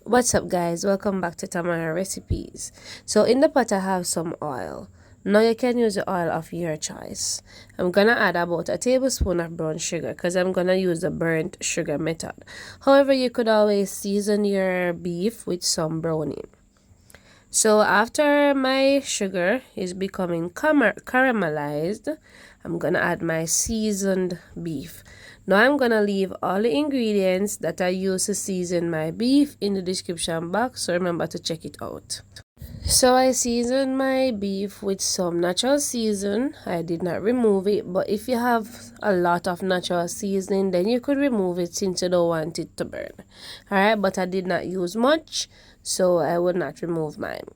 What's up guys, welcome back to Tamara Recipes. So in the pot I have some oil. Now you can use the oil of your choice. I'm gonna add about a tablespoon of brown sugar because I'm gonna use the burnt sugar method. However, you could always season your beef with some browning. So after my sugar is becoming caramelized, I'm gonna add my seasoned beef. Now I'm gonna leave all the ingredients that I use to season my beef in the description box, so remember to check it out. So I seasoned my beef with some natural season. I did not remove it, but if you have a lot of natural seasoning, then you could remove it since you don't want it to burn. Alright, but I did not use much, so I would not remove mine.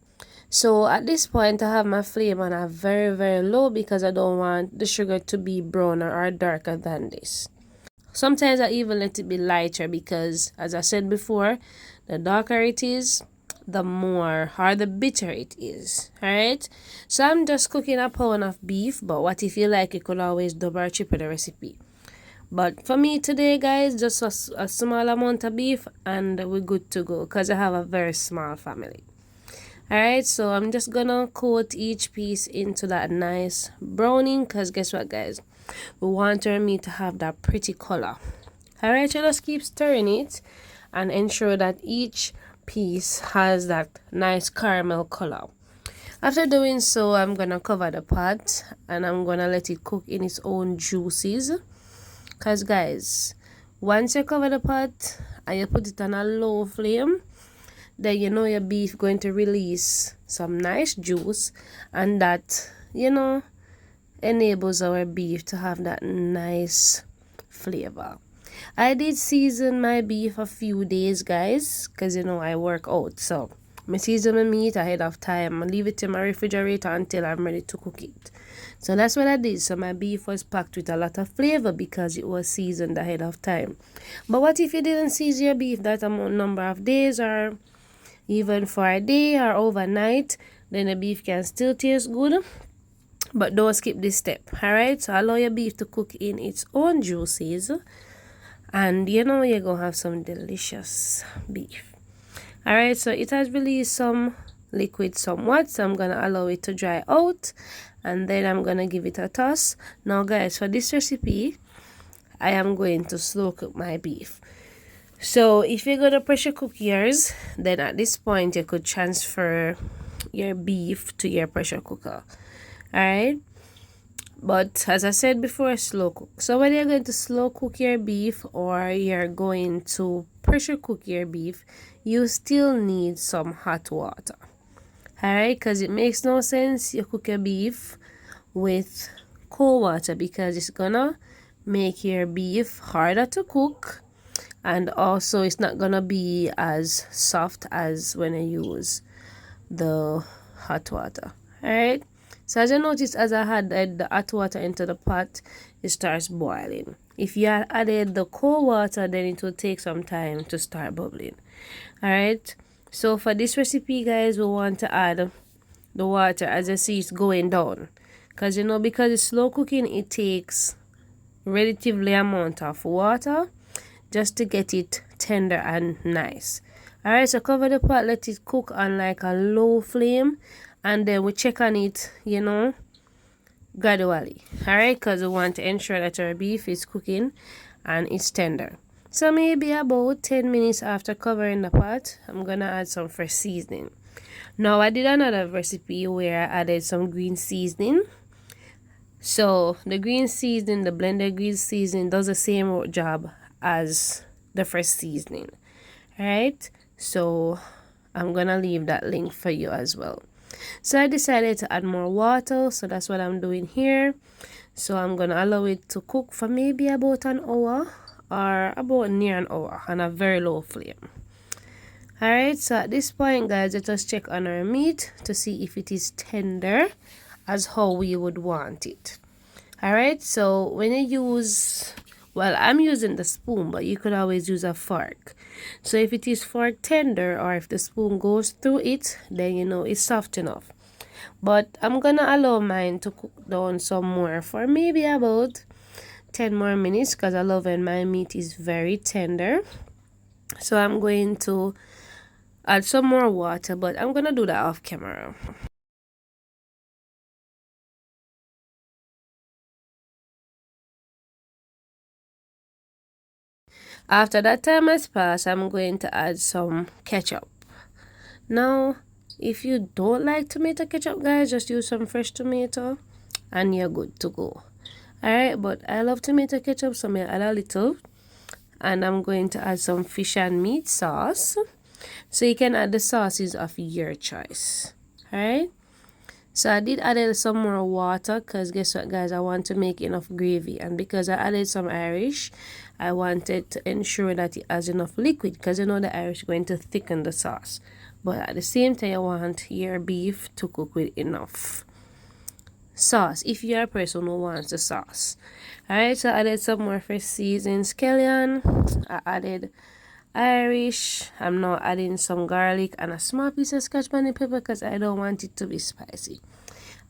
So at this point I have my flame on a very low because I don't want the sugar to be browner or darker than this. Sometimes I even let it be lighter because, as I said before, the darker it is, the more or the bitter it is. Alright, so I'm just cooking a pound of beef, but what if you like, you could always double or triple the recipe. But for me today guys, just a small amount of beef and we're good to go because I have a very small family. Alright, so I'm just gonna coat each piece into that nice browning because guess what guys, we want our meat to have that pretty color. Alright, so just keep stirring it and ensure that each piece has that nice caramel color. After doing so, I'm gonna cover the pot and I'm gonna let it cook in its own juices because guys, once you cover the pot and you put it on a low flame, then you know your beef going to release some nice juice, and that, you know, enables our beef to have that nice flavor. I did season my beef a few days guys because you know I work out, so I season my meat ahead of time. I leave it in my refrigerator until I'm ready to cook it. So that's what I did. So my beef was packed with a lot of flavor because it was seasoned ahead of time. But what if you didn't season your beef that amount number of days or even for a day or overnight? Then the beef can still taste good, but don't skip this step. Alright, so allow your beef to cook in its own juices and you know you're gonna have some delicious beef. Alright, so it has released some liquid somewhat, so I'm gonna allow it to dry out and then I'm gonna give it a toss. Now guys, for this recipe I am going to slow cook my beef. So if you're going to pressure cook yours, then at this point you could transfer your beef to your pressure cooker. Alright, but as I said before, slow cook. So whether you're going to slow cook your beef or you're going to pressure cook your beef, you still need some hot water. Alright, because it makes no sense you cook your beef with cold water because it's gonna make your beef harder to cook, and also it's not gonna be as soft as when you use the hot water. Alright, so as you notice, as I had the hot water into the pot, it starts boiling. If you had added the cold water, then it will take some time to start bubbling. Alright, so for this recipe guys, we want to add the water as you see it's going down because you know, because it's slow cooking, it takes relatively amount of water just to get it tender and nice. Alright, so cover the pot, let it cook on like a low flame, and then we check on it, you know, gradually. Alright, because we want to ensure that our beef is cooking and it's tender. So maybe about 10 minutes after covering the pot, I'm gonna add some fresh seasoning. Now I did another recipe where I added some green seasoning. So the green seasoning, the blended green seasoning, does the same job as the fresh seasoning. Alright, so I'm gonna leave that link for you as well. So I decided to add more water, so that's what I'm doing here. So I'm gonna allow it to cook for maybe about an hour or about near an hour on a very low flame. Alright, so at this point guys, let us check on our meat to see if it is tender as how we would want it. Alright, so when you use, well, I'm using the spoon, but you could always use a fork. So if it is fork tender or if the spoon goes through it, then you know it's soft enough. But I'm gonna allow mine to cook down some more for maybe about 10 more minutes because I love when my meat is very tender. So I'm going to add some more water, but I'm gonna do that off camera. After that time has passed, I'm going to add some ketchup. Now, if you don't like tomato ketchup, guys, just use some fresh tomato and you're good to go. Alright, but I love tomato ketchup, so I add a little. And I'm going to add some fish and meat sauce. So you can add the sauces of your choice. Alright, so I did add some more water because guess what, guys, I want to make enough gravy, and because I added some Irish, I wanted to ensure that it has enough liquid, because you know the Irish is going to thicken the sauce, but at the same time you want your beef to cook with enough sauce if you are a person who wants the sauce. Alright, so I added some more fresh seasoned scallion. I added Irish. I'm now adding some garlic and a small piece of scotch bonnet pepper because I don't want it to be spicy.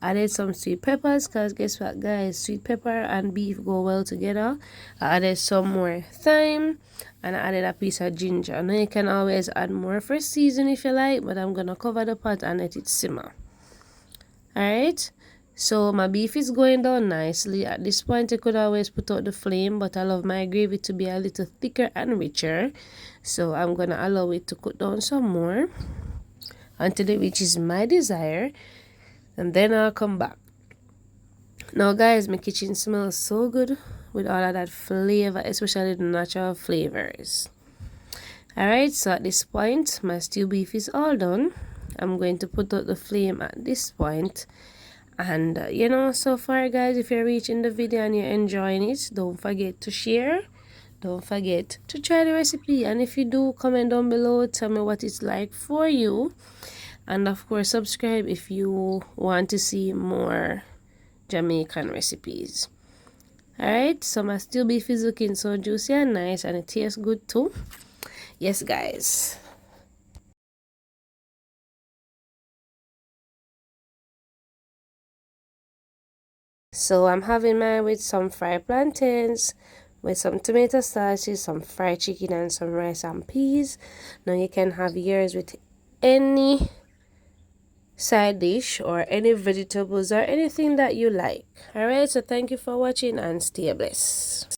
Added some sweet peppers because guess what, guys, sweet pepper and beef go well together. I added some more thyme and I added a piece of ginger. Now you can always add more fresh season if you like, but I'm gonna cover the pot and let it simmer. Alright, so my beef is going down nicely. At this point you could always put out the flame, but I love my gravy to be a little thicker and richer, so I'm gonna allow it to cook down some more until it reaches my desire, and then I'll come back. Now guys, my kitchen smells so good with all of that flavor, especially the natural flavors. Alright, so at this point my stew beef is all done. I'm going to put out the flame at this point. And you know, so far guys, if you're reaching the video and you're enjoying it, don't forget to share, don't forget to try the recipe, and if you do, comment down below, tell me what it's like for you, and of course subscribe if you want to see more Jamaican recipes. Alright, so my stew beef is looking so juicy and nice, and it tastes good too. Yes guys. So I'm having mine with some fried plantains, with some tomato sauces, some fried chicken, and some rice and peas. Now you can have yours with any side dish or any vegetables or anything that you like. Alright, so thank you for watching and stay blessed.